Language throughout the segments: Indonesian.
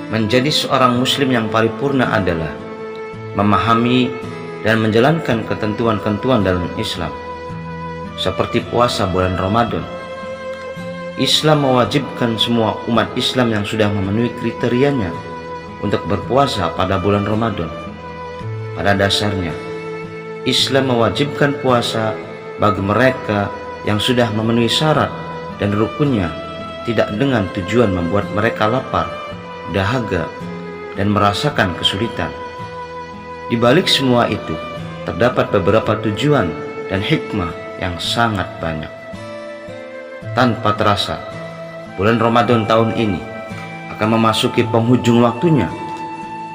Menjadi seorang muslim yang paripurna adalah memahami dan menjalankan ketentuan-ketentuan dalam Islam, seperti puasa bulan Ramadan. Islam mewajibkan semua umat Islam yang sudah memenuhi kriterianya untuk berpuasa pada bulan Ramadan. Pada dasarnya, Islam mewajibkan puasa bagi mereka yang sudah memenuhi syarat dan rukunnya, tidak dengan tujuan membuat mereka lapar, dahaga, dan merasakan kesulitan. Di balik semua itu, terdapat beberapa tujuan dan hikmah yang sangat banyak. Tanpa terasa, bulan Ramadan tahun ini akan memasuki penghujung waktunya.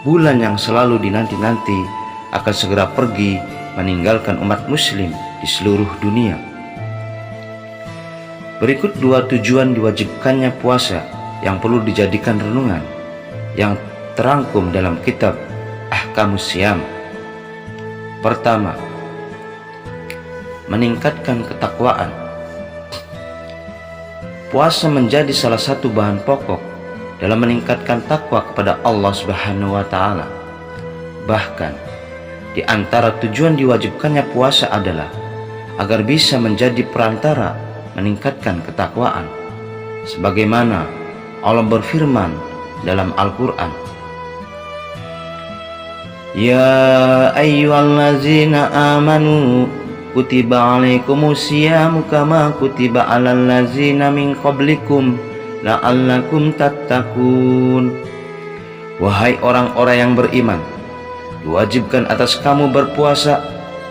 Bulan yang selalu dinanti-nanti akan segera pergi meninggalkan umat muslim di seluruh dunia. Berikut 2 tujuan diwajibkannya puasa yang perlu dijadikan renungan, yang terangkum dalam kitab Ahkamus Syiyam. Pertama, meningkatkan ketakwaan. Puasa menjadi salah satu bahan pokok dalam meningkatkan takwa kepada Allah Subhanahu wa Ta'ala. Bahkan, di antara tujuan diwajibkannya puasa adalah agar bisa menjadi perantara meningkatkan ketakwaan, sebagaimana Allah berfirman dalam Al-Quran, Ya ayyuhallazina amanu kutiba alaikumusyiyamu kama kutiba alal ladzina min qablikum la'allakum tattaqun. Wahai orang-orang yang beriman, diwajibkan atas kamu berpuasa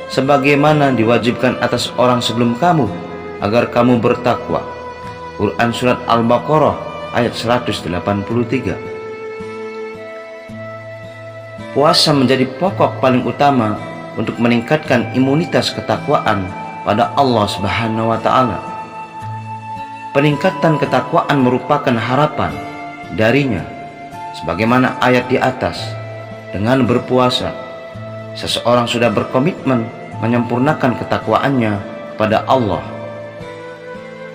sebagaimana diwajibkan atas orang sebelum kamu, agar kamu bertakwa. Quran Surat Al-Baqarah ayat 183. Puasa menjadi pokok paling utama untuk meningkatkan imunitas ketakwaan pada Allah Subhanahu wa Ta'ala. Peningkatan ketakwaan merupakan harapan darinya, sebagaimana ayat di atas. Dengan berpuasa, seseorang sudah berkomitmen menyempurnakan ketakwaannya kepada Allah.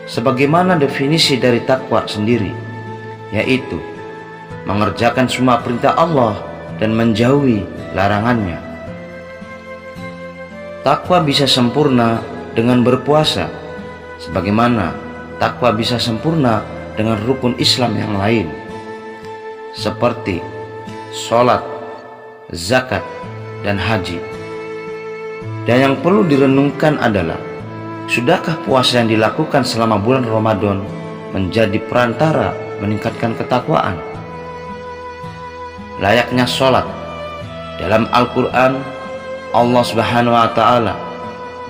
Sebagaimana definisi dari takwa sendiri, yaitu mengerjakan semua perintah Allah dan menjauhi larangannya. Takwa bisa sempurna dengan berpuasa, sebagaimana takwa bisa sempurna dengan rukun Islam yang lain, seperti sholat, zakat, dan haji. Dan yang perlu direnungkan adalah, sudahkah puasa yang dilakukan selama bulan Ramadan menjadi perantara meningkatkan ketakwaan? Layaknya sholat, dalam Al-Quran Allah Subhanahu wa Ta'ala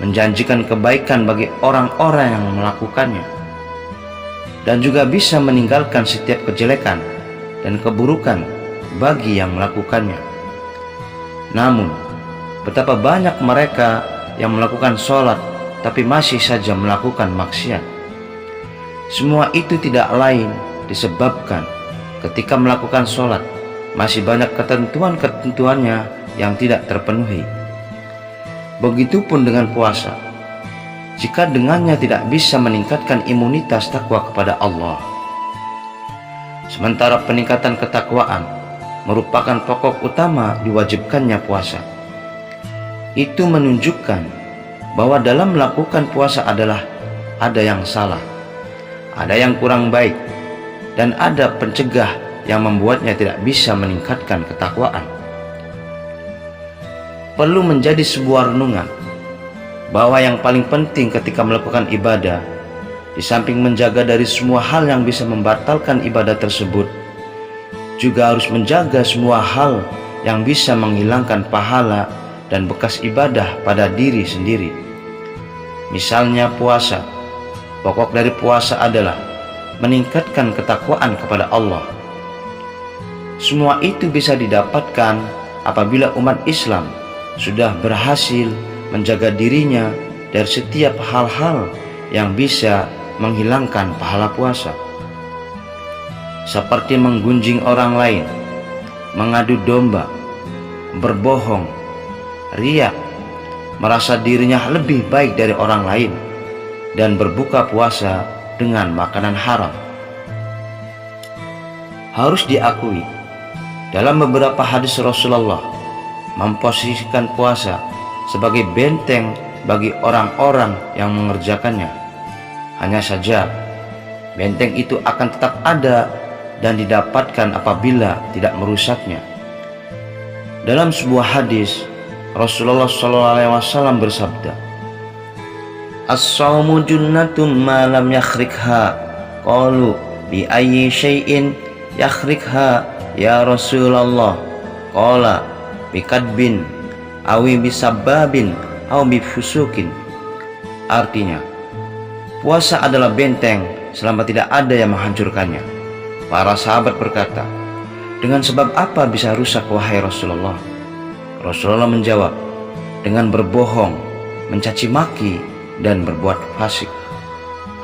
menjanjikan kebaikan bagi orang-orang yang melakukannya, dan juga bisa meninggalkan setiap kejelekan dan keburukan bagi yang melakukannya. Namun, betapa banyak mereka yang melakukan sholat tapi masih saja melakukan maksiat. Semua itu tidak lain disebabkan ketika melakukan sholat masih banyak ketentuan-ketentuannya yang tidak terpenuhi. Begitupun dengan puasa, jika dengannya tidak bisa meningkatkan imunitas takwa kepada Allah. Sementara peningkatan ketakwaan merupakan pokok utama diwajibkannya puasa. Itu menunjukkan bahwa dalam melakukan puasa adalah ada yang salah, ada yang kurang baik, dan ada pencegah yang membuatnya tidak bisa meningkatkan ketakwaan. Perlu menjadi sebuah renungan bahwa yang paling penting ketika melakukan ibadah, di samping menjaga dari semua hal yang bisa membatalkan ibadah tersebut, juga harus menjaga semua hal yang bisa menghilangkan pahala dan bekas ibadah pada diri sendiri. Misalnya puasa, pokok dari puasa adalah meningkatkan ketakwaan kepada Allah. Semua itu bisa didapatkan apabila umat Islam sudah berhasil menjaga dirinya dari setiap hal-hal yang bisa menghilangkan pahala puasa, seperti menggunjing orang lain, mengadu domba, berbohong, riya, merasa dirinya lebih baik dari orang lain, dan berbuka puasa dengan makanan haram. Harus diakui Dalam beberapa hadis Rasulullah memposisikan puasa sebagai benteng bagi orang-orang yang mengerjakannya. Hanya saja benteng itu akan tetap ada dan didapatkan apabila tidak merusaknya. Dalam sebuah hadis Rasulullah SAW bersabda, "As-shaumu junnatum ma lam yakhrikha." Qalu bi ayyi syai'in yakhrikha ya Rasulullah? Qala bi kadbin awi bisababin aw bi fusukin. Artinya, puasa adalah benteng selama tidak ada yang menghancurkannya. Para sahabat berkata, "Dengan sebab apa bisa rusak wahai Rasulullah?" Rasulullah menjawab, "Dengan berbohong, mencaci maki, dan berbuat fasik."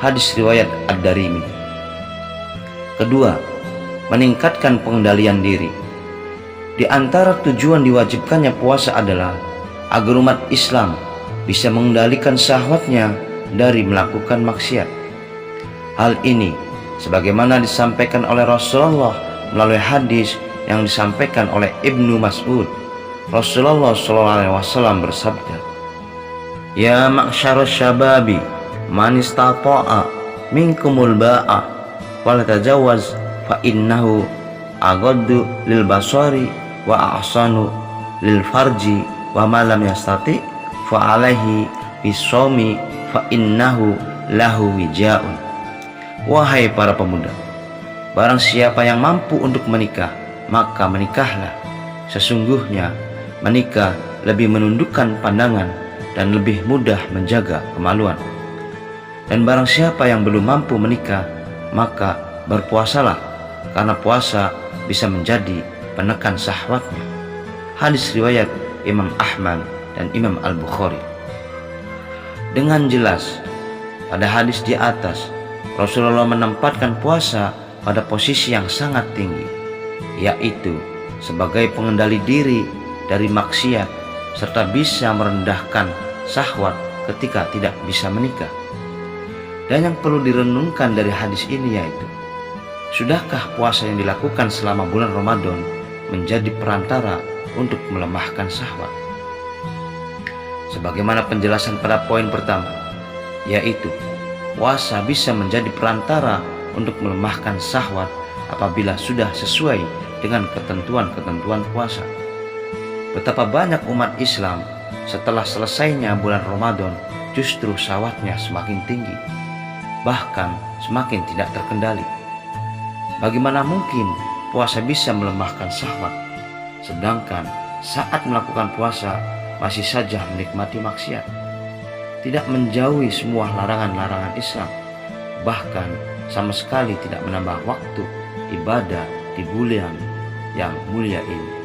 Hadis riwayat Ad-Darimi. Kedua, meningkatkan pengendalian diri. Di antara tujuan diwajibkannya puasa adalah agar umat Islam bisa mengendalikan syahwatnya dari melakukan maksiat. Hal ini sebagaimana disampaikan oleh Rasulullah melalui hadis yang disampaikan oleh Ibnu Mas'ud. Rasulullah SAW bersabda, "Ya ma'syarus syababi, man istata'a minkumul ba'a wala tajawaz fa innahu aghaddu lil basari wa ahsanu lil farji wa ma lam yastati fa alaihi bisawmi fa innahu lahu wijaun." Wahai para pemuda, barang siapa yang mampu untuk menikah, maka menikahlah. Sesungguhnya menikah lebih menundukkan pandangan dan lebih mudah menjaga kemaluan. Dan barang siapa yang belum mampu menikah, maka berpuasalah, karena puasa bisa menjadi penekan syahwatnya. Hadis riwayat Imam Ahmad dan Imam Al-Bukhari. Dengan jelas, pada hadis di atas, Rasulullah menempatkan puasa pada posisi yang sangat tinggi, yaitu sebagai pengendali diri dari maksiat serta bisa merendahkan syahwat ketika tidak bisa menikah. Dan yang perlu direnungkan dari hadis ini yaitu, sudahkah puasa yang dilakukan selama bulan Ramadan menjadi perantara untuk melemahkan syahwat? Sebagaimana penjelasan pada poin pertama, yaitu puasa bisa menjadi perantara untuk melemahkan syahwat apabila sudah sesuai dengan ketentuan-ketentuan puasa. Betapa banyak umat Islam setelah selesainya bulan Ramadan justru syahwatnya semakin tinggi, bahkan semakin tidak terkendali. Bagaimana mungkin puasa bisa melemahkan syahwat, sedangkan saat melakukan puasa masih saja menikmati maksiat, tidak menjauhi semua larangan-larangan Islam, bahkan sama sekali tidak menambah waktu ibadah di bulan yang mulia ini.